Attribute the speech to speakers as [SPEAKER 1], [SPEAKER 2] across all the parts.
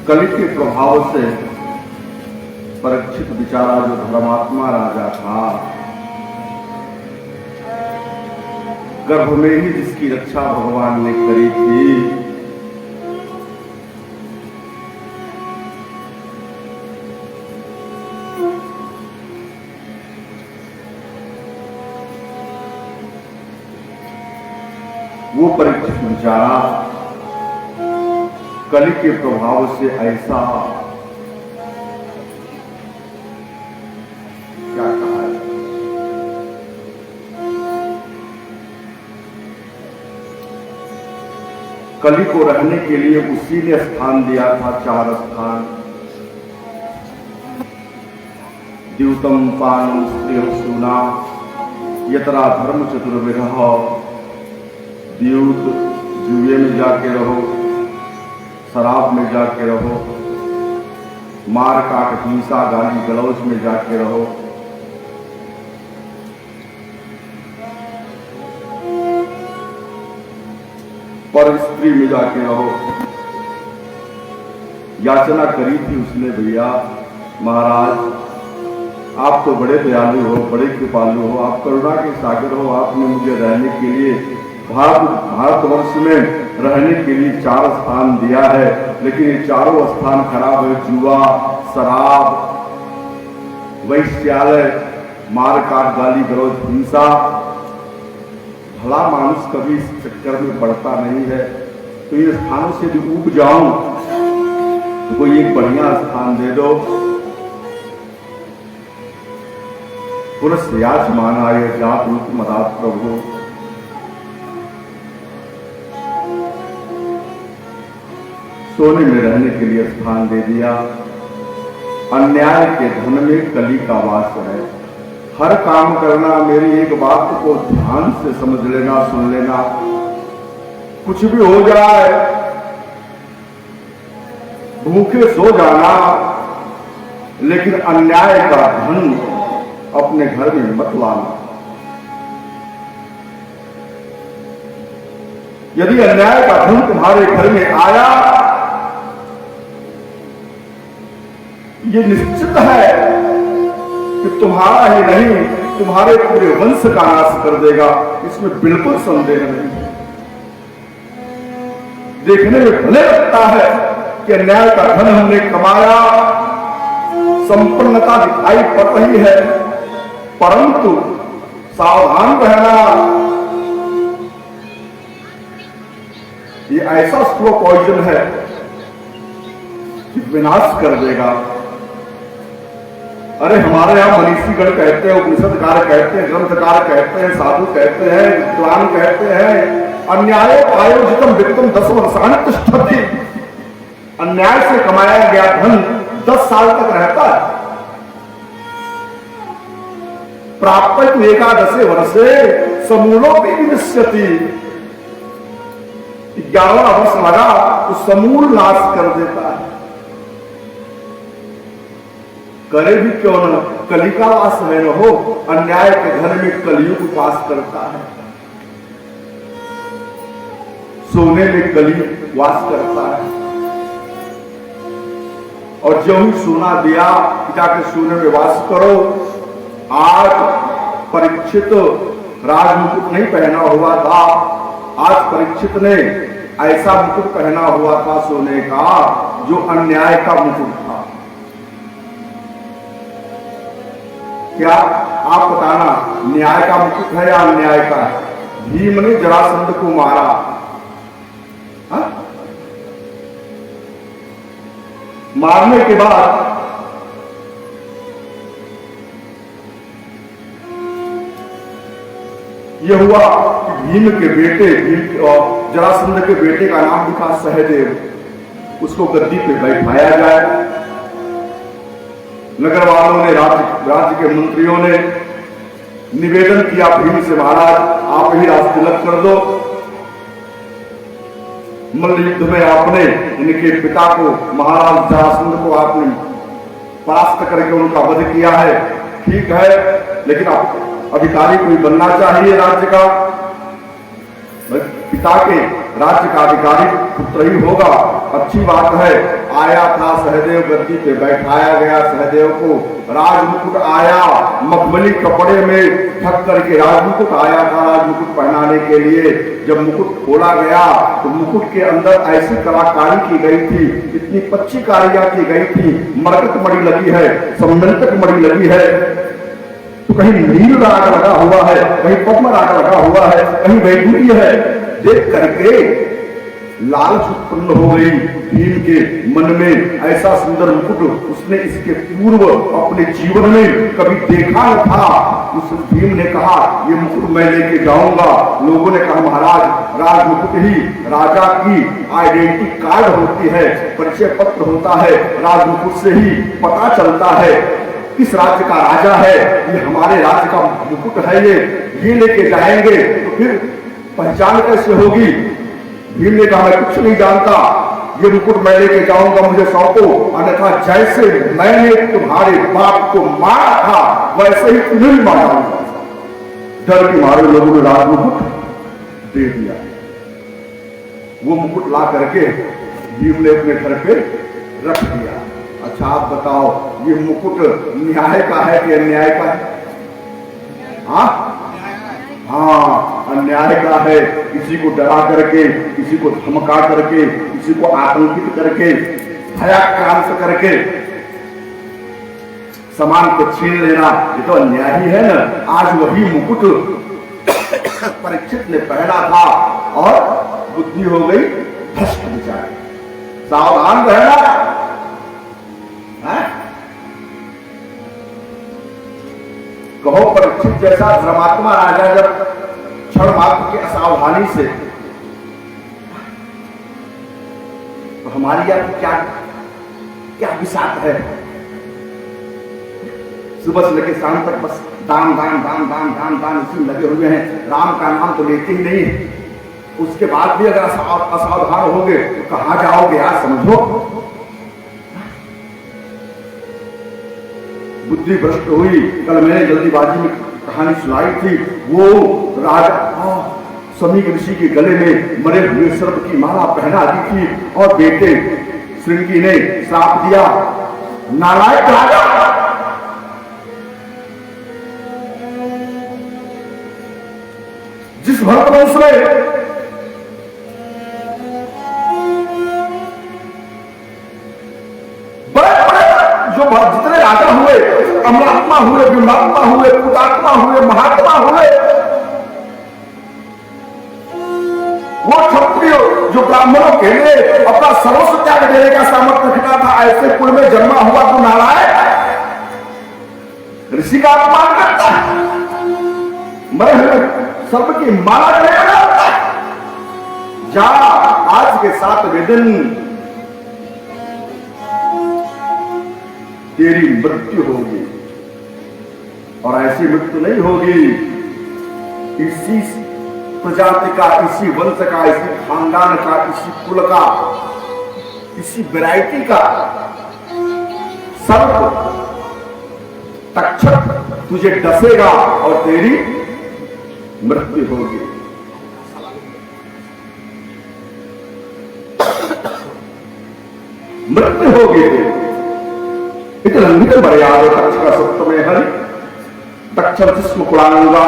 [SPEAKER 1] कलि के प्रभाव से परीक्षित बिचारा जो धर्मात्मा राजा था, गर्भ में ही जिसकी रक्षा भगवान ने करी थी, वो परीक्षित बिचारा कलि के प्रभाव से ऐसा क्या कहा है, कलि को रहने के लिए उसी ने स्थान दिया था, 4 स्थान। द्यूतम पानम स्त्रियम सूना यतरा धर्म चतुर्विरह। द्यूत जुए में जाके रहो, शराब में जाके रहो, मार काट हिंसा गाली गलौज में जाके रहो, पर स्त्री में जाके रहो। याचना करी थी उसने, भैया महाराज आप तो बड़े दयालु हो, बड़े कृपालु हो, आप करुणा के सागर हो, आपने मुझे रहने के लिए भारतवर्ष में रहने के लिए 4 स्थान दिया है, लेकिन ये 4 स्थान खराब है। जुआ, शराब, वैश्यालय, मार काट गाली गलौज हिंसा। भला मानुष कभी इस चक्कर में पड़ता नहीं है, तो इन स्थानों से भी ऊब जाऊं तो कोई एक बढ़िया स्थान दे दो। पुनः मानाय जात रूप मदात प्रभु। सोने में रहने के लिए स्थान दे दिया। अन्याय के धन में कलि का वास है। हर काम करना, मेरी एक बात को ध्यान से समझ लेना, सुन लेना। कुछ भी हो जाए, भूखे सो जाना, लेकिन अन्याय का धन अपने घर में मत लाना। यदि अन्याय का धन तुम्हारे घर में आया, ये निश्चित है कि तुम्हारा ही नहीं, तुम्हारे पूरे वंश का नाश कर देगा, इसमें बिल्कुल संदेह नहीं। देखने में भले लगता है कि अन्याय का धन हमने कमाया, संपन्नता दिखाई पड़ रही है, परंतु सावधान रहना, ये ऐसा स्लो पॉइजन है कि विनाश कर देगा। अरे हमारे यहां मनीषीगण कहते हैं, उपनिषदकार कहते हैं, ग्रंथकार कहते हैं, साधु कहते हैं, विद्वान कहते हैं, अन्याय आयोजितम वित्तम 10 वर्षाणि तिष्ठति। अन्याय से कमाया गया धन 10 साल तक रहता है। प्राप्त तो 11 वर्षे समूलोपि विनश्यति। 11वां वर्ष लगा तो समूल नाश कर देता है। करे भी क्यों न, कलि का वास है न हो। अन्याय के धन में कलियुग वास करता है, सोने में कलि वास करता है। और जो ही सोना दिया, जाके सोने में वास करो। आज परीक्षित राजमुकुट नहीं पहना हुआ था, आज परीक्षित ने ऐसा मुकुट पहना हुआ था सोने का, जो अन्याय का मुकुट था। क्या आप बताना, न्याय का मुकुट है या अन्याय का है? भीम ने जरासंध को मारा, हा? मारने के बाद यह हुआ कि भीम के बेटे, जरासंध के बेटे का नाम लिखा सहदेव, उसको गद्दी पे बैठाया जाए। नगर वालों ने, राज्य के मंत्रियों ने निवेदन किया भीम से, महाराज आप ही राज तिलक कर दो। मल्ल युद्ध में आपने इनके पिता को, महाराज जरासंध को आपने परास्त करके उनका वध किया है, ठीक है, लेकिन आप अधिकारी कोई बनना चाहिए राज्य का। पिता के राज्य का अधिकारी पुत्र ही होगा। अच्छी बात है। आया था सहदेव, गद्दी पे बैठाया गया सहदेव को, राजमुकुट आया, मखमली कपड़े में ढक करके राजमुकुट आया था राजमुकुट पहनाने के लिए। जब मुकुट खोला गया तो मुकुट के अंदर ऐसी कलाकारी की गई थी, इतनी अच्छी कारियां की गई थी, मरकत मणि लगी है, सम्मिलित मणि लगी है, तो कहीं नील राग लगा हुआ है, कहीं पद्म राग लगा हुआ है, कहीं वैदुर्य है। देख करके लालच उत्पन्न हो गई भीम के मन में। ऐसा सुंदर मुकुट उसने इसके पूर्व अपने जीवन में कभी देखा न था। उस भीम ने कहा ये मुकुट मैं लेके जाऊंगा। लोगों ने कहा महाराज राज मुकुट ही राजा की आइडेंटिटी कार्ड होती है, परिचय पत्र होता है, राज मुकुट से ही पता चलता है किस राज्य का राजा है, ये हमारे राज्य का मुकुट है, ये लेके जाएंगे तो फिर पहचान कैसे होगी। भीम ने कहा मैं कुछ नहीं जानता, ये मुकुट मैं लेके जाऊंगा, मुझे सौंपो, अन्यथा जैसे मैंने तुम्हारे बाप को मारा था वैसे ही तुम्हें भी मारा डालूंगा। डर के मारे लोगों ने राज मुकुट दे दिया। वो मुकुट ला करके भीम ने अपने घर पे रख दिया। अच्छा आप बताओ ये मुकुट न्याय का है कि अन्याय का है? हाँ अन्याय का है। किसी को डरा करके, किसी को धमका करके, किसी को आतंकित करके, भयाक्रांत करके सामान को छीन लेना, ये तो अन्याय ही है ना। आज वही मुकुट परीक्षित ने पहना था और बुद्धि हो गई भ्रष्ट विचार। सावधान रहना। कहो परीक्षित जैसा धर्मात्मा राजा जब क्षण मात्र की असावधानी से, तो हमारी यार क्या क्या विषाद है। सुबह से लेकर शाम तक बस दान दान दान दान दान दान इसी लगे हुए हैं, राम का नाम तो लेते ही नहीं। उसके बाद भी अगर असावधान होगे तो कहां जाओगे यार, समझो। बुद्धि भ्रष्ट हुई। कल मैंने जल्दीबाजी में कहानी सुनाई थी, वो राजा समीक ऋषि के गले में मरे हुए सर्प की माला पहना दी थी और बेटे श्रृंगी ने श्राप दिया। नालायक राजा, जिस भरत वंश में जितने राजा हुए, अमलात्मा हुए, विमलात्मा हुए, पुतात्मा हुए, महात्मा हुए, वो क्षत्रिय जो ब्राह्मणों के लिए अपना सर्वस्व त्याग देने का सामर्थ्य रखता था, ऐसे कुल में जन्मा हुआ तो नालायक ऋषि का अपमान करता है, मरे हुए सर्प की माला करेगा। जा आज के 7वें दिन तेरी मृत्यु होगी, और ऐसी मृत्यु नहीं होगी, इसी प्रजाति का, इसी वंश का, इसी खानदान का, इसी कुल का, इसी वैरायटी का सर्प तक्षक तुझे डसेगा और तेरी मृत्यु होगी। मृत्यु होगी तेरी। लंघित मर्याद तक्ष का सप्तमे हरि तक्षर जिस्म कुलांगा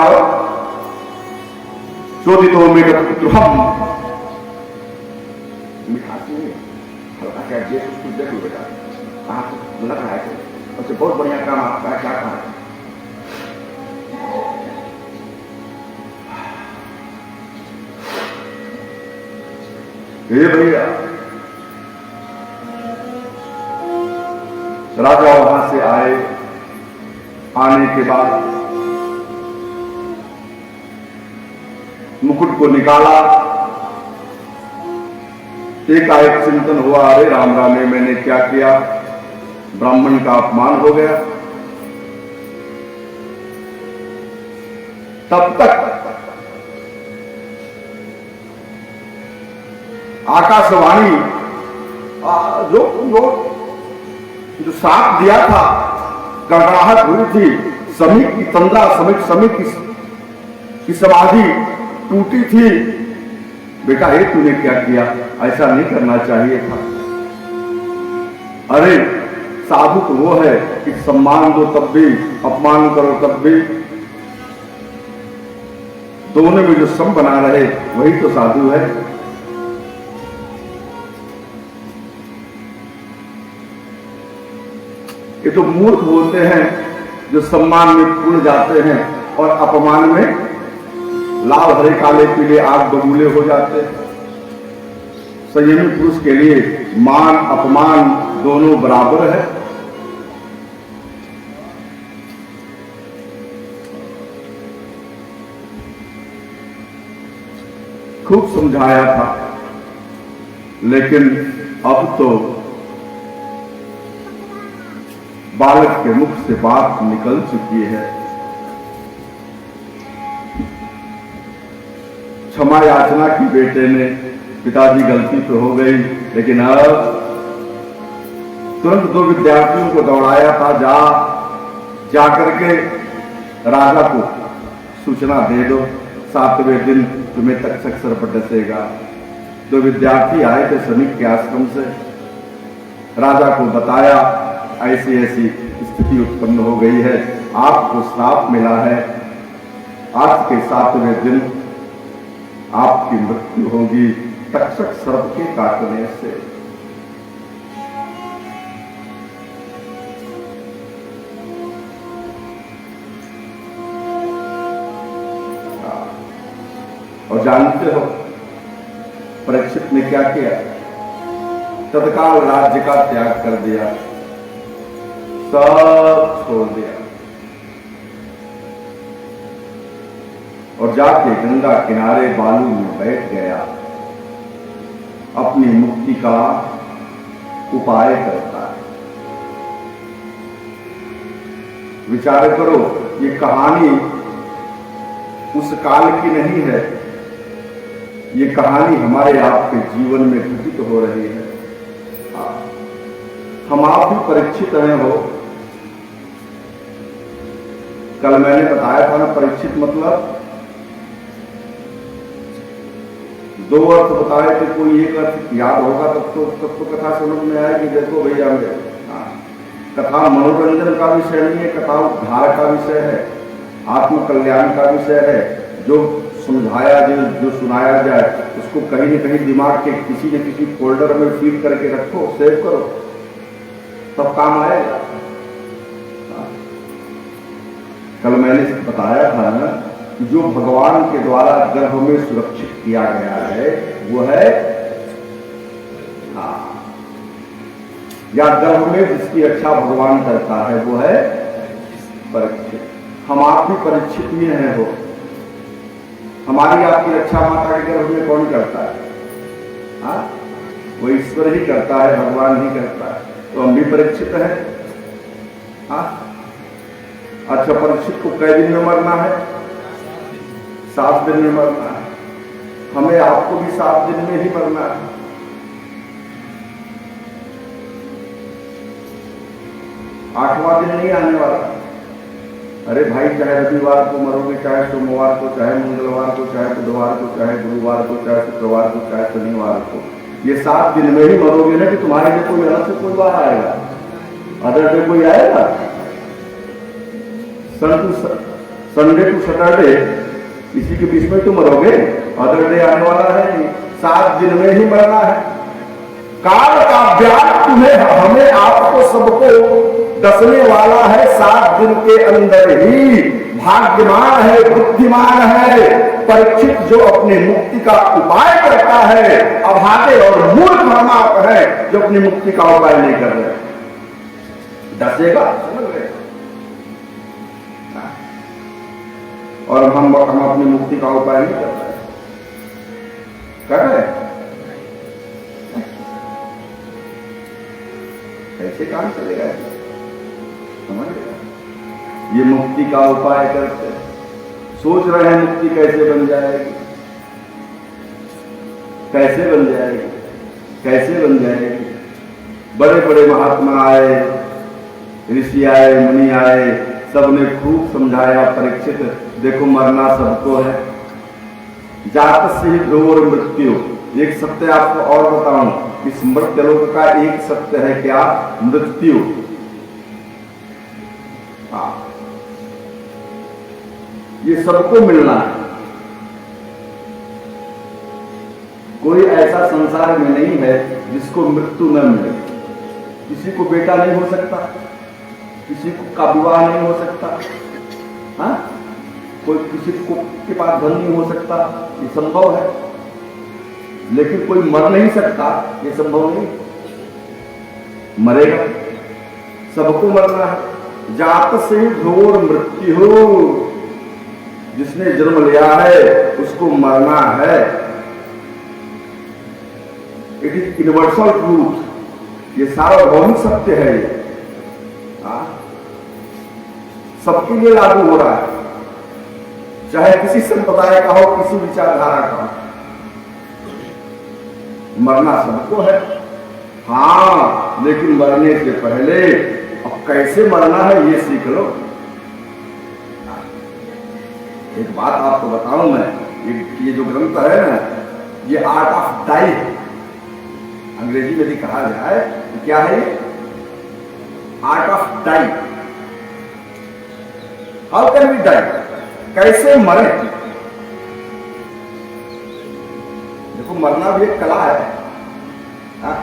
[SPEAKER 1] चोदितो में हम मिठास नहीं हल्का क्या जेस उसको देख लो बेटा, आप लग रहा है अच्छा बहुत बढ़िया काम आपका क्या कहा है भैया। राजा वहां से आए, आने के बाद मुकुट को निकाला। एकाएक चिंतन हुआ, अरे राम राम मैंने क्या किया, ब्राह्मण का अपमान हो गया। तब तक आकाशवाणी जो साथ दिया था, गड़गड़ाहट हुई थी, समीक की तंद्रा, समीक की समाधि टूटी थी। बेटा ये तूने क्या किया? ऐसा नहीं करना चाहिए था। अरे साधु तो वो है कि सम्मान दो तब भी, अपमान करो तब भी, दोनों में जो सम बना रहे वही तो साधु है। ये तो मूर्ख होते हैं जो सम्मान में फूल जाते हैं और अपमान में लाल हरे काले पीले आग बबूले हो जाते हैं। संयमी पुरुष के लिए मान अपमान दोनों बराबर है। खूब समझाया था, लेकिन अब तो बालक के मुख से बात निकल चुकी है। क्षमा याचना की बेटे ने, पिताजी गलती तो हो गई, लेकिन अब तुरंत 2 विद्यार्थियों को दौड़ाया था, जा करके राजा को सूचना दे दो, 7वें दिन तुम्हें तक्षक सर पर डसेगा। 2 विद्यार्थी आए थे समीप के आश्रम से, राजा को बताया ऐसी ऐसी स्थिति उत्पन्न हो गई है, आपको श्राप मिला है, आज के 7वें दिन आपकी मृत्यु होगी तक्षक सर्प के काटने से। और जानते हो परीक्षित ने क्या किया? तत्काल राज्य का त्याग कर दिया, सब छोड़ दिया और जाके गंगा किनारे बालू में बैठ गया, अपनी मुक्ति का उपाय करता है। विचार करो, ये कहानी उस काल की नहीं है, ये कहानी हमारे आपके जीवन में घटित हो रही है। हम आप भी परीक्षित हैं हो। कल मैंने बताया था ना, परीक्षित मतलब 2 अर्थ बताए थे, कोई एक अर्थ याद होगा तब तो कथा समझ में आएगी। देखो भैया, कथा मनोरंजन का विषय नहीं है, कथा उद्धार का विषय है, आत्मकल्याण का विषय है। जो समझाया जाए, जो सुनाया जाए, उसको कहीं न कहीं दिमाग के किसी न किसी फोल्डर में फीड करके रखो, सेव करो, तब काम आएगा। कल मैंने बताया था ना, जो भगवान के द्वारा गर्भ में सुरक्षित किया गया है वो है, या गर्भ में जिसकी रक्षा भगवान करता है वो है परीक्षित। हम आप भी परीक्षित में हैं हो। हमारी आपकी रक्षा माता के गर्भ में कौन करता है? वो ईश्वर ही करता है, भगवान ही करता है। तो हम भी परीक्षित हैं। अच्छा, परीक्षित को कई दिन में मरना है? 7 दिन में मरना है। हमें आपको भी 7 दिन में ही मरना है। आठवां दिन नहीं आने वाला। अरे भाई, चाहे रविवार को मरोगे, चाहे सोमवार को, चाहे मंगलवार को, चाहे बुधवार को, चाहे गुरुवार को, चाहे शुक्रवार को, चाहे शनिवार को, ये 7 दिन में ही मरोगे ना कि तुम्हारे लिए कोई अलग से कोई बार आएगा? अदर डे कोई आएगा? संडे टू सैटरडे, इसी के बीच में तुम मरोगे। अदर डे आने वाला है नहीं, 7 दिन में ही मरना है। काल का ब्याज तुम्हें, हमें, आपको, सबको डसने वाला है 7 दिन के अंदर ही। भाग्यमान है, बुद्धिमान है परीक्षित जो अपनी मुक्ति का उपाय करता है। अभागे और मूर्ख हम आप हैं जो अपनी मुक्ति का उपाय नहीं कर रहे। डसेगा, समझ रहे? और हम अपनी मुक्ति का उपाय नहीं कर रहे, कर रहे? कैसे काम चलेगा? समझ रहे? ये मुक्ति का उपाय करते, सोच रहे हैं मुक्ति कैसे बन जाएगी, कैसे बन जाएगी, कैसे बन जाएगी। बड़े बड़े महात्मा आए, ऋषि आए, मुनि आए, सबने खूब समझाया, परीक्षित देखो मरना सबको है। जात से ही ध्रुव और मृत्यु, एक सत्य आपको और बताऊं, इस मृत्यलोक का एक सत्य है क्या? मृत्यु। हाँ, ये सबको मिलना है। कोई ऐसा संसार में नहीं है जिसको मृत्यु न मिले। किसी को बेटा नहीं हो सकता, किसी का विवाह नहीं हो सकता, हाँ? कोई किसी को के पास धन नहीं हो सकता, ये संभव है। लेकिन कोई मर नहीं सकता, ये संभव नहीं। मरेगा, सबको मरना है। जात से घोर मृत्यु हो, जिसने जन्म लिया है उसको मरना है। इट इज यूनिवर्सल ट्रूथ, ये सार्वभौमिक सत्य है। सबके लिए लागू हो रहा है, चाहे किसी संप्रदाय का हो, किसी विचारधारा का हो। मरना सबको है, हाँ, लेकिन मरने से पहले अब कैसे मरना है ये सीख लो। एक बात आपको बताऊं मैं, ये जो ग्रंथ है ना, ये आर्ट ऑफ डाई है। अंग्रेजी में भी कहा जाए तो क्या है ये? Art of die. How can we die? कैसे मरे? देखो, मरना भी एक कला है। हाँ?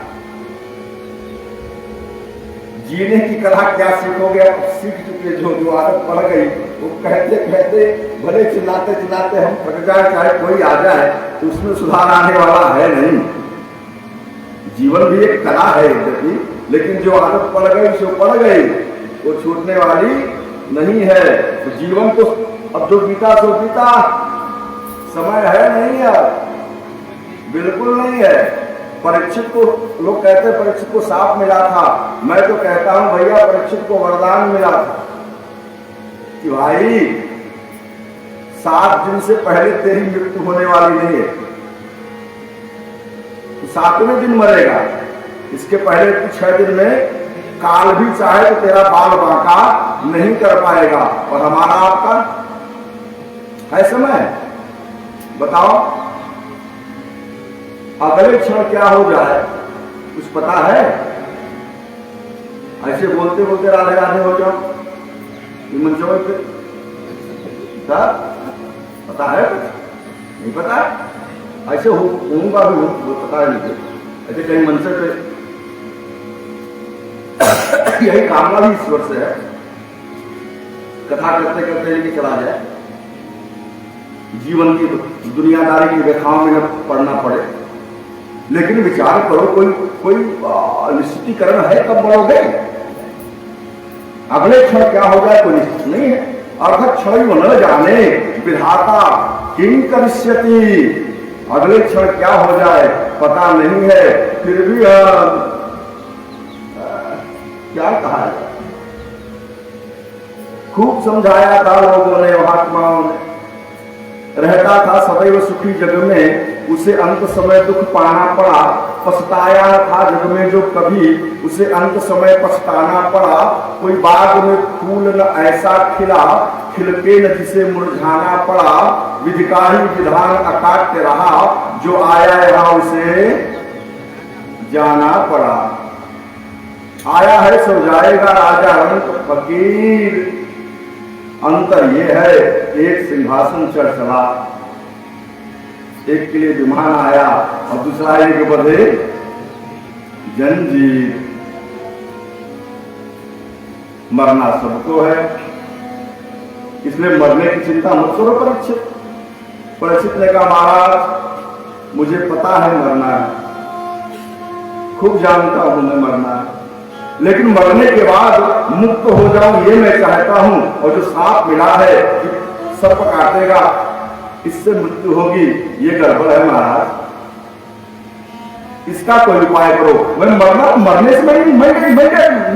[SPEAKER 1] जीने की कला क्या सीखोगे? अब सीख चुके, जो आदत पड़ गई, वो कहते कहते भले चिल्लाते चिल्लाते हम थक जाए, चाहे कोई आ जाए, तो उसमें सुधार आने वाला है नहीं। जीवन भी एक कला है यद्यपि, लेकिन जो आदत पड़ गई सो पड़ गई, वो छूटने वाली नहीं है। तो जीवन को अब जो बीता सो बीता, समय है नहीं है, बिल्कुल नहीं है। परीक्षित को लोग कहते हैं परीक्षित को साप मिला था, मैं तो कहता हूं भैया परीक्षित को वरदान मिला था कि भाई 7 दिन से पहले तेरी मृत्यु होने वाली नहीं है, तो 7वें दिन मरेगा। इसके पहले 6 दिन में काल भी चाहे तो तेरा बाल बांका नहीं कर पाएगा। और हमारा आपका है समय, बताओ अगले क्षण क्या हो जाए कुछ पता है? ऐसे बोलते बोलते राधे राधे हो जाओ मंचों पे, पता है? नहीं पता है? ऐसे होऊंगा भी हो, पता है मुझे। ऐसे कहीं मंच पे यही कामना भी ईश्वर से है, कथा करते करते लेके चला जाए, जीवन की दुनियादारी की रेखाओं में न पढ़ना पड़े। लेकिन विचार करो, कोई निश्चितीकरण है कब बढ़ोगे? अगले क्षण क्या हो जाए कोई निश्चित नहीं है। अर्थ क्षण न जाने विधाता किं करिष्यति, अगले क्षण क्या हो जाए पता नहीं है। फिर भी क्या कहा जाए? खूब समझाया था लोगों ने, महात्माओं ने। रहता था सदैव सुखी जग में, उसे अंत समय दुख पाना पड़ा। पछताया था जग में जो कभी, उसे अंत समय पछताना पड़ा। कोई बाग में फूल न ऐसा खिला, खिलके न जिसे मुरझाना पड़ा। विधि का ही विधान अकाट्य रहा, जो आया यहाँ उसे जाना पड़ा। आया है सो जाएगा राजा रंग फकीर, अंतर ये है एक सिंहासन चढ़ चला, एक के लिए विमान आया और दूसरा एक बदे जंजीर। मरना सबको है, इसलिए मरने की चिंता मत करो। परीक्षित ने कहा महाराज मुझे पता है मरना है, खूब जानता हूं मैं मरना है, लेकिन मरने के बाद मुक्त हो जाऊं ये मैं चाहता हूं। और जो सांप मिला है सर्प काटेगा, इससे मृत्यु होगी, ये गड़बड़ है महाराज, इसका कोई उपाय करो। मैं मरने से मैं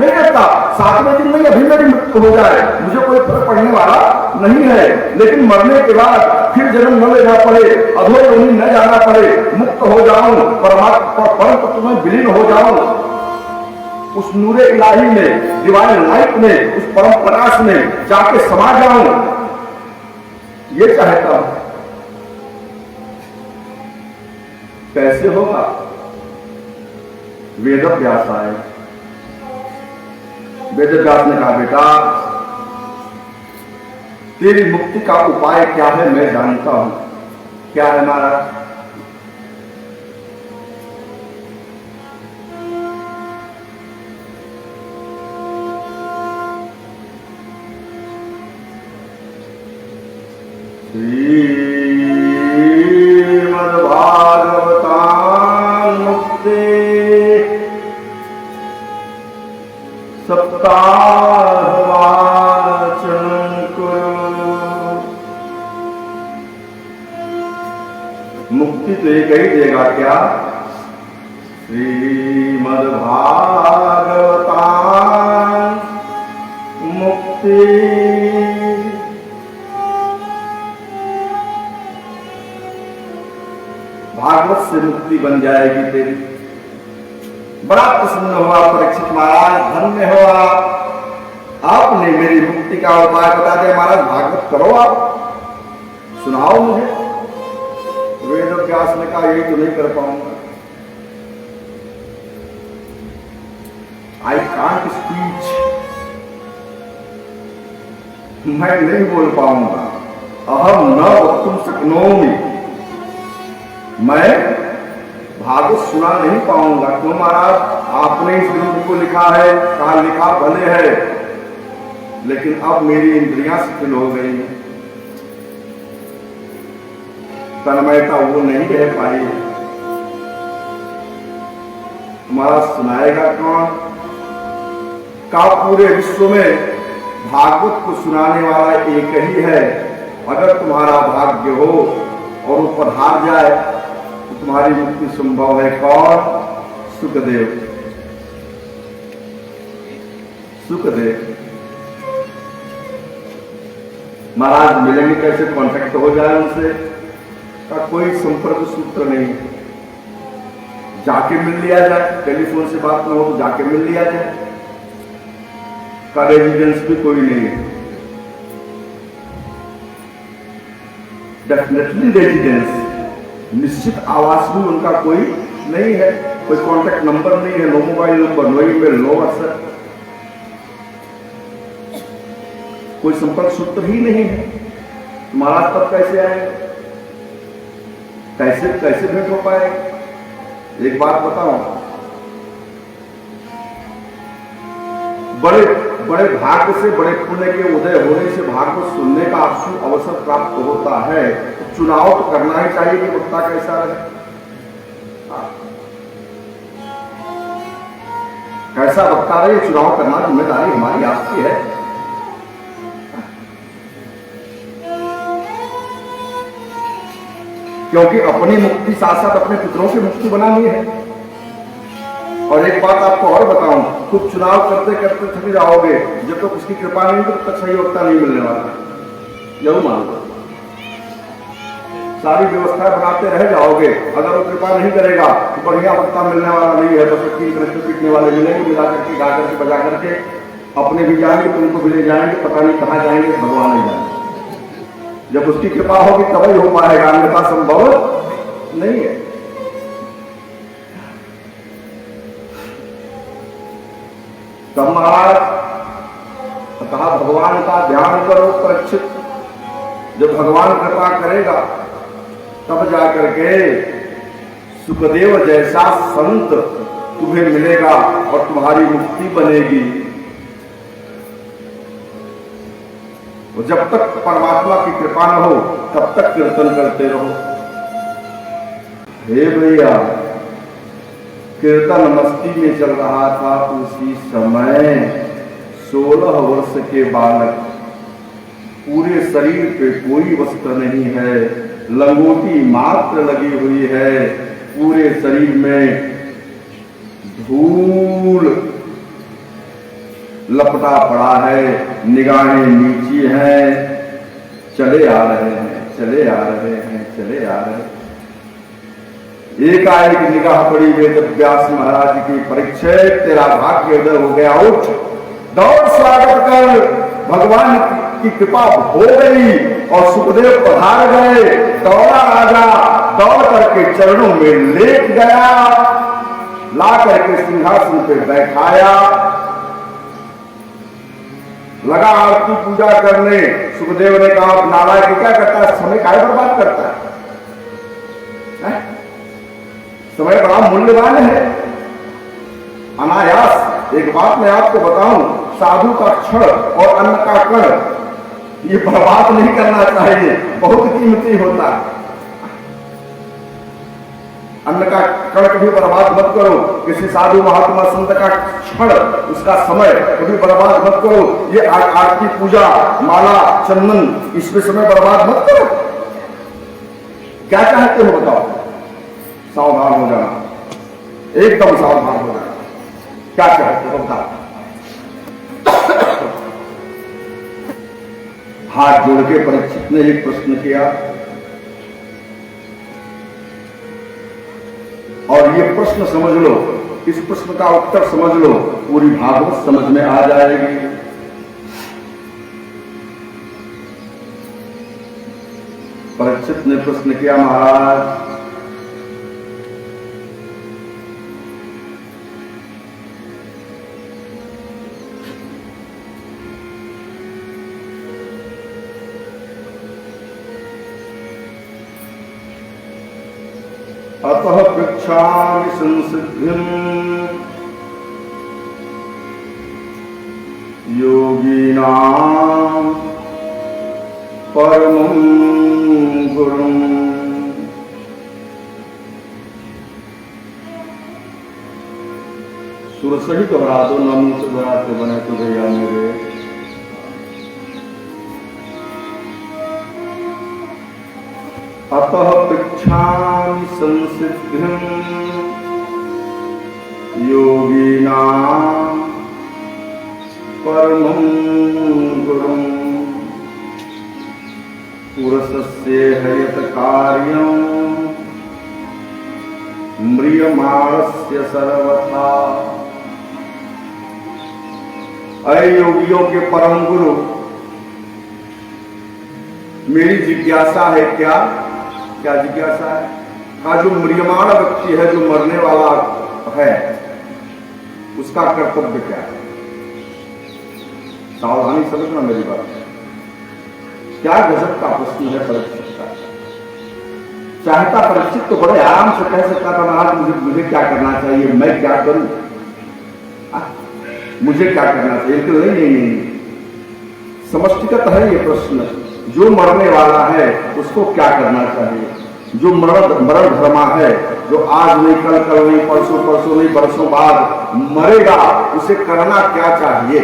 [SPEAKER 1] कहता 7वें दिन में अभी मेरी मृत्यु हो जाए, मुझे कोई फर्क पड़ने वाला नहीं है। लेकिन मरने के बाद फिर जन्म न लेना पड़े, अधोगति न जाना पड़े, मुक्त हो जाऊं, परमात्मा परम तत्व में विलीन हो जाऊं, उस नूरे इलाही में, डिवाइन लाइट में, उस परम प्रकाश में जाके समा जाऊं, ये चाहता हूं। कैसे होगा? वेद व्यास आए। वेद व्यास ने कहा, बेटा तेरी मुक्ति का उपाय क्या है मैं जानता हूं। क्या है महाराज? श्रीमद्भागवतान्मुक्ते सप्ताहवाचनं कुरु। मुक्ति तो एक ही देगा क्या? श्रीमद्भागवतान्मुक्ति भागवत से मुक्ति बन जाएगी तेरी। बड़ा प्रसन्न हुआ परीक्षित महाराज, धन्य हो आपने मेरी मुक्ति का उपाय बता दिया। महाराज भागवत करो, आप सुनाओ मुझे। वेद व्यास ने कहा, ये तो नहीं कर पाऊंगा। आई कांट स्पीच, मैं नहीं बोल पाऊंगा। अहम न वक्तुम शक्नोमि, मैं भागवत सुना नहीं पाऊंगा। क्यों महाराज? आपने इस ग्रंथ को लिखा है, कहा लिखा भले है, लेकिन अब मेरी इंद्रियां शिथिल हो गई हैं, तन्मयता वो नहीं रह पाई। महाराज सुनाएगा कौन? का पूरे विश्व में भागवत को सुनाने वाला एक ही है। अगर तुम्हारा भाग्य हो और वो पधार जाए तो तुम्हारी मुक्ति संभव है। कौन? सुखदेव। सुखदेव महाराज मिलेंगे कैसे? कांटेक्ट हो जाए उनसे? का कोई संपर्क सूत्र नहीं, जाके मिल लिया जाए। टेलीफोन से बात ना हो तो जाके मिल लिया जाए। का रेजिडेंस भी कोई नहीं है। डेफिनेटली रेजिडेंस, निश्चित आवास भी उनका कोई नहीं है। कोई कांटेक्ट नंबर नहीं है, no mobile number, no email, no WhatsApp, कोई संपर्क सूत्र ही नहीं है। महाराज तब कैसे आएंगे? कैसे कैसे भेंट हो पाए? एक बात बताओ, बड़े बड़े भाग्य से, बड़े पुण्य के उदय होने से भागवत सुनने का आपको अवसर प्राप्त होता है। तो चुनाव तो करना ही चाहिए कि वक्ता कैसा रहे, कैसा वक्ता रहे। चुनाव करना जिम्मेदारी हमारी आपकी है। क्योंकि अपनी मुक्ति साथ साथ अपने पुत्रों की मुक्ति बनानी है। और एक बात आपको और बताऊं, खूब चुनाव करते करते थक जाओगे, जब तक उसकी कृपा नहीं तो तब तक सही वक्ता नहीं मिलने वाला। जरूर मान लो, सारी व्यवस्था बनाते रह जाओगे, अगर वो कृपा नहीं करेगा तो बढ़िया वक्ता मिलने वाला नहीं है। बस तीन कृष्ण पीटने वाले मिलेंगे, मिला करके गा करके बजा करके अपने भी जाएंगे, तुमको भी ले जाएंगे, पता नहीं कहाँ जाएंगे, भगवान नहीं जाएंगे। जब उसकी कृपा होगी तभी हो पाएगा, अन्यथा संभव नहीं है। तब महाराज कहा, भगवान का ध्यान करो परीक्षित। जब भगवान कृपा करेगा तब जाकर के सुखदेव जैसा संत तुम्हें मिलेगा और तुम्हारी मुक्ति बनेगी। और जब तक परमात्मा की कृपा न हो तब तक कीर्तन करते रहो। हे भैया, कीर्तन मस्ती में चल रहा था। उसी समय 16 वर्ष के बालक, पूरे शरीर पे कोई वस्त्र नहीं है, लंगोटी मात्र लगी हुई है, पूरे शरीर में धूल लपटा पड़ा है, निगाहें नीची हैं, चले आ रहे हैं, चले आ रहे हैं, चले आ रहे हैं। एकाएक निगाह पड़ी वेद व्यास महाराज की, परीक्षित तेरा भाग्य उदय हो गया, उठ दौड़ स्वागत कर, भगवान की कृपा हो गई। और सुखदेव पधार गए। दौड़ा राजा दौड़ करके चरणों में लेट गया, ला करके सिंहासन पे बैठाया, लगा आरती पूजा करने। सुखदेव ने कहा नारायण क्या करता है, समय काहे बर्बाद करता है? समय बड़ा मूल्यवान है। अनायास एक बात मैं आपको बताऊं, साधु का क्षण और अन्न का कण ये बर्बाद नहीं करना चाहिए, बहुत कीमती होता है। अन्न का कण कभी बर्बाद मत करो, किसी साधु महात्मा संत का क्षण उसका समय कभी बर्बाद मत करो। ये आरती पूजा माला चंदन इसमें समय बर्बाद मत करो। क्या चाहते हो बताओ? सावधान हो जाना, एकदम सावधान हो जाना। क्या चाहते हो बताओ? हाथ जोड़ के परीक्षित ने एक प्रश्न किया और ये प्रश्न समझ लो, इस प्रश्न का उत्तर समझ लो, पूरी भागवत समझ में आ जाएगी। परीक्षित ने प्रश्न किया महाराज अतः पृच्छामि संसिद्धिम् योगिनां परमं गुरुम्। सुर सहित घबरा दो, न मुंह से घबराते बने तो भैया मेरे। अतः पृच्छामि संसिद्धिम् योगिनां परमं गुरुम्। पुरुषस्य हयत कार्यं म्रियमाणस्य सर्वथा। अय योगियों के परम गुरु, मेरी जिज्ञासा है क्या? क्या जिज्ञासा है? का जो म्रियमाण व्यक्ति है, जो मरने वाला है, उसका कर्तव्य क्या है? सावधानी समझना मेरी बात। क्या गजब का प्रश्न है परीक्षित का। चाहता परीक्षित तो बड़े आराम से कह सकता था महाराज मुझे क्या करना चाहिए, मैं क्या करूं, मुझे क्या करना चाहिए। तो नहीं, समष्टिगत है ये प्रश्न। जो मरने वाला है उसको क्या करना चाहिए? जो मरण धर्मा है, जो आज नहीं कल नहीं परसों नहीं बरसों बाद मरेगा, उसे करना क्या चाहिए?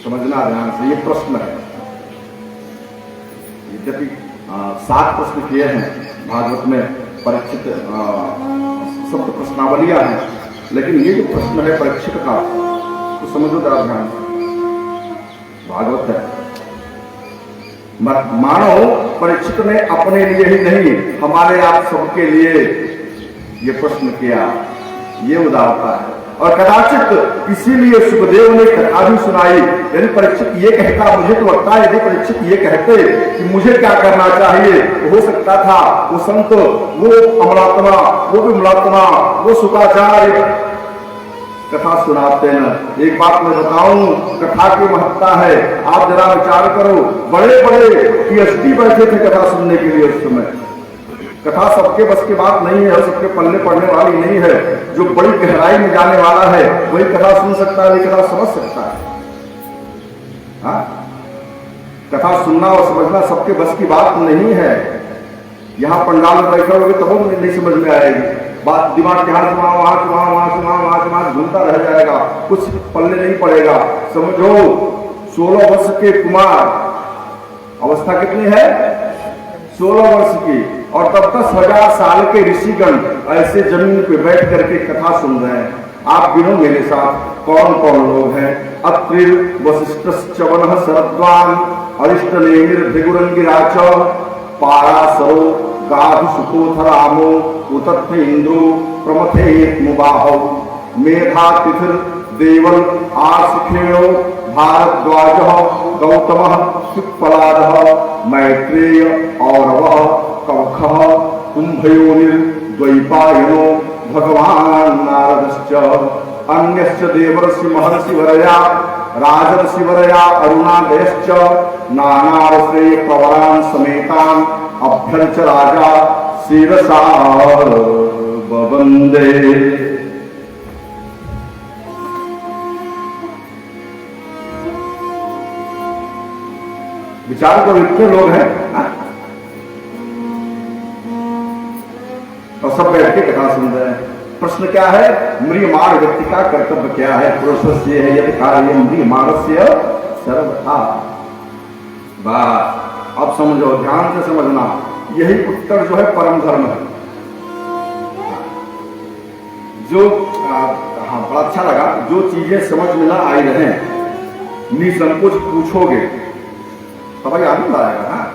[SPEAKER 1] समझना ध्यान से, ये प्रश्न है। यद्यपि 7 प्रश्न किए हैं भागवत में, परीक्षित शब्द प्रश्नावलियां हैं, लेकिन ये जो प्रश्न है परीक्षित का, तो समझो जरा ध्यान से। भागवत है, मानो परीक्षित ने अपने लिए ही नहीं, हमारे आप सबके लिए ये प्रश्न किया, ये उदारता है। और कदाचित इसीलिए सुखदेव ने कथा भी सुनाई। यदि परीक्षित ये कहता, मुझे तो लगता है यदि परीक्षित ये कहते कि मुझे क्या करना चाहिए, तो हो सकता था वो संत, वो अमलात्मा, वो विमलात्मा, वो सुखाचार्य कथा सुनाते न। एक बात मैं बताऊं, कथा की महत्ता है। आप जरा विचार करो, बड़े बड़े पीएचडी बैठे थे कथा सुनने के लिए उस समय। कथा सबके बस की बात नहीं है, सबके पल्ले पड़ने वाली नहीं है। जो बड़ी गहराई में जाने वाला है वही कथा सुन सकता है, वही कथा समझ सकता है। हाँ? कथा सुनना और समझना सबके बस की बात नहीं है। यहाँ पंडाल में बैठे होगे तो नहीं समझ में आएगी बात, दिमाग के हाथ वहां घूमता रह जाएगा, कुछ पल्ले नहीं पड़ेगा। समझो 16 वर्ष के कुमार, अवस्था कितनी है? 16 वर्ष की, और तब 10,000 साल के ऋषिगण ऐसे जमीन पे बैठ करके कथा सुन रहे हैं। आप गिनो मेरे साथ कौन कौन लोग हैं। अत्रि वशिष्ठश्चवनः शरद्वान अरिष्टनेमिर भृगुरंगिराच पाराशरो गाधु सुकोथरामो उतत्थ इंद्रो प्रमथे मुबाहौ मेधा तिथिर देवल आसखेणो भारद्वाज गौतम सुपलाद मैत्रेय औरव कवख कुंभयोनिर्द्वैपायनो भगवान नारदश्च अन्यश्च देवर्षि महर्षिवरया राजर्षिवरया अरुणादयश्च नानाश्रेय प्रवरान् समेतान् अभ्यर्च राजा शिरसा वंदे। विचार करो इतने लोग हैं और सब बैठ के कथा सुन रहे हैं। प्रश्न क्या है? म्रियमाण व्यक्ति का कर्तव्य क्या है? पुरुषस्य है यदि कार्य म्रियमाणस्य सर्वथा। बस अब समझो, ध्यान से समझना, यही उत्तर जो है परम धर्म है। जो हाँ बड़ा अच्छा लगा, जो चीजें समझ में ना आई रहे निसंकोच पूछोगे तो भाई आनंद आएगा। हाँ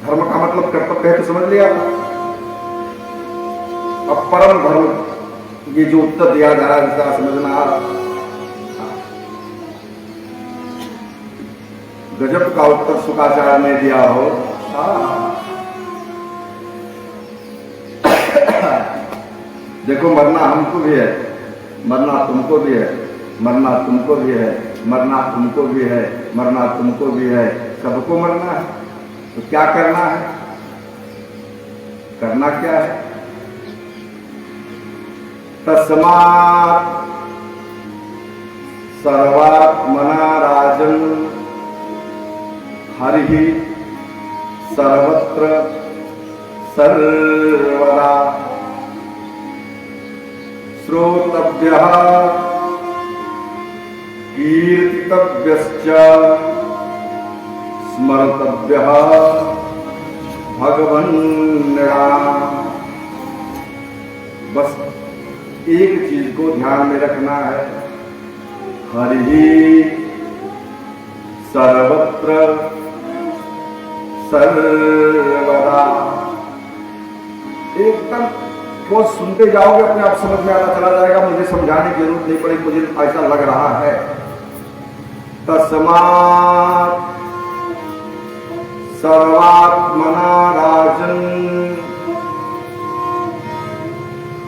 [SPEAKER 1] धर्म का मतलब कर्तव्य है तो समझ लिया था। अब परम धर्म ये जो उत्तर दिया जा रहा है जिसका समझना आ रहा, गजब का उत्तर शुक्राचार्य ने दिया हो। देखो मरना हमको भी है, मरना तुमको भी है, मरना तुमको भी है, मरना तुमको भी है, मरना तुमको भी है, सबको मरना है। तो क्या करना है? करना क्या है? तस्मात् सर्वात्मना राजन हरि सर्वत्र सर्वदा श्रोतव्यः कीर्तितव्यश्च स्मर्तव्यः भगवन्नाम। बस एक चीज को ध्यान में रखना है, हरि सर्वत्र सर्वदा। एकदम वो सुनते जाओगे अपने आप समझ में आता चला जाएगा, मुझे समझाने की जरूरत नहीं पड़ेगी, मुझे ऐसा लग रहा है। तस्मात् सर्वात्मना राजन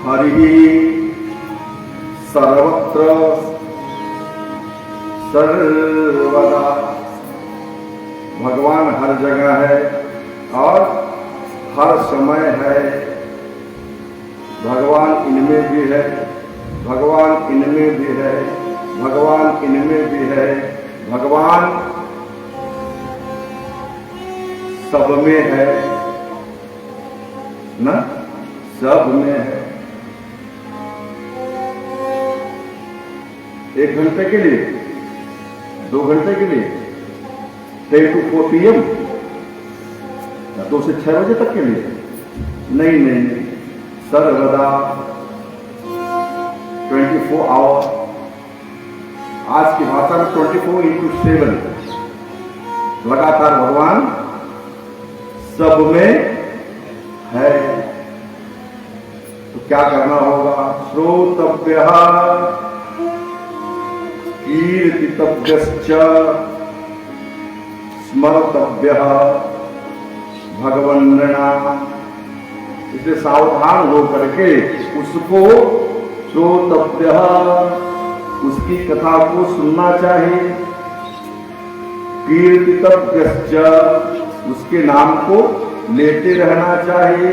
[SPEAKER 1] हरि सर्वत्र सर्वदा। भगवान हर जगह है और हर समय है। भगवान इनमें भी है, भगवान इनमें भी है, भगवान इनमें भी है, भगवान सब में है ना, सब में है। 1 घंटे के लिए, 2 घंटे के लिए, 10 to 4 PM, 2 से 6 बजे तक के लिए नहीं, नहीं, नहीं, सर्वदा 24 आवर। आज की भाषा में 24/7 लगातार भगवान सब में है। तो क्या करना होगा? श्रोतव्यः कीर्तितव्यश्च स्मर्तव्यः भगवन्नाम। इसलिए सावधान होकर के उसको श्रोतव्यः, उसकी कथा को सुनना चाहिए। कीर्तितव्यश्च, उसके नाम को लेते रहना चाहिए।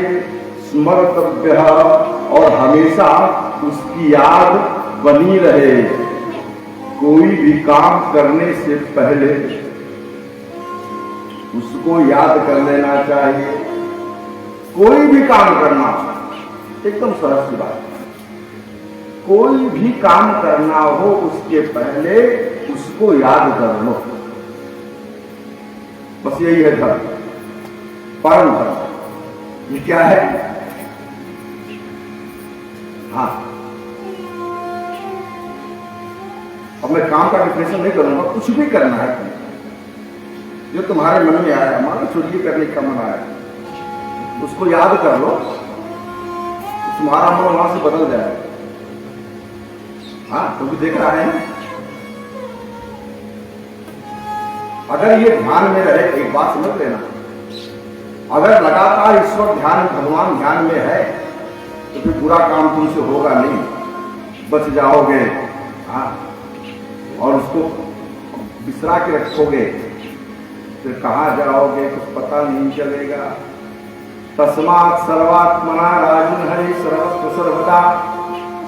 [SPEAKER 1] स्मर्तव्यः, और हमेशा उसकी याद बनी रहे। कोई भी काम करने से पहले उसको याद कर लेना चाहिए। कोई भी काम करना एकदम सरल सी बात, कोई भी काम करना हो उसके पहले उसको याद कर लो। बस यही है धर्म, परम धर्म। ये क्या है? हाँ, अब मैं काम का डिफिनेशन नहीं करूंगा। कुछ भी करना है जो तुम्हारे मन में आया, मान लो चोरी करने का मन आया, उसको याद कर लो, तुम्हारा मन वहां से बदल जाएगा। हाँ, तुम भी देख रहे हैं। अगर ये ध्यान में रहे, एक बात समझ लेना, अगर लगातार ईश्वर ध्यान, भगवान ध्यान में है तो फिर बुरा काम तुमसे होगा नहीं, बच जाओगे। हाँ, और उसको बिसरा के रखोगे फिर कहाँ जाओगे कुछ पता नहीं चलेगा। तस्मात् सर्वात्मना राजन हरि सर्वत्र सर्वदा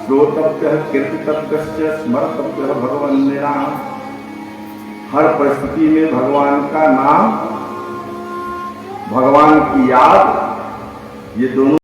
[SPEAKER 1] श्रोतव्य कीर्तितव्य स्मर्तव्य भगवन् नाम। हर परिस्थिति में भगवान का नाम, भगवान की याद, ये दोनों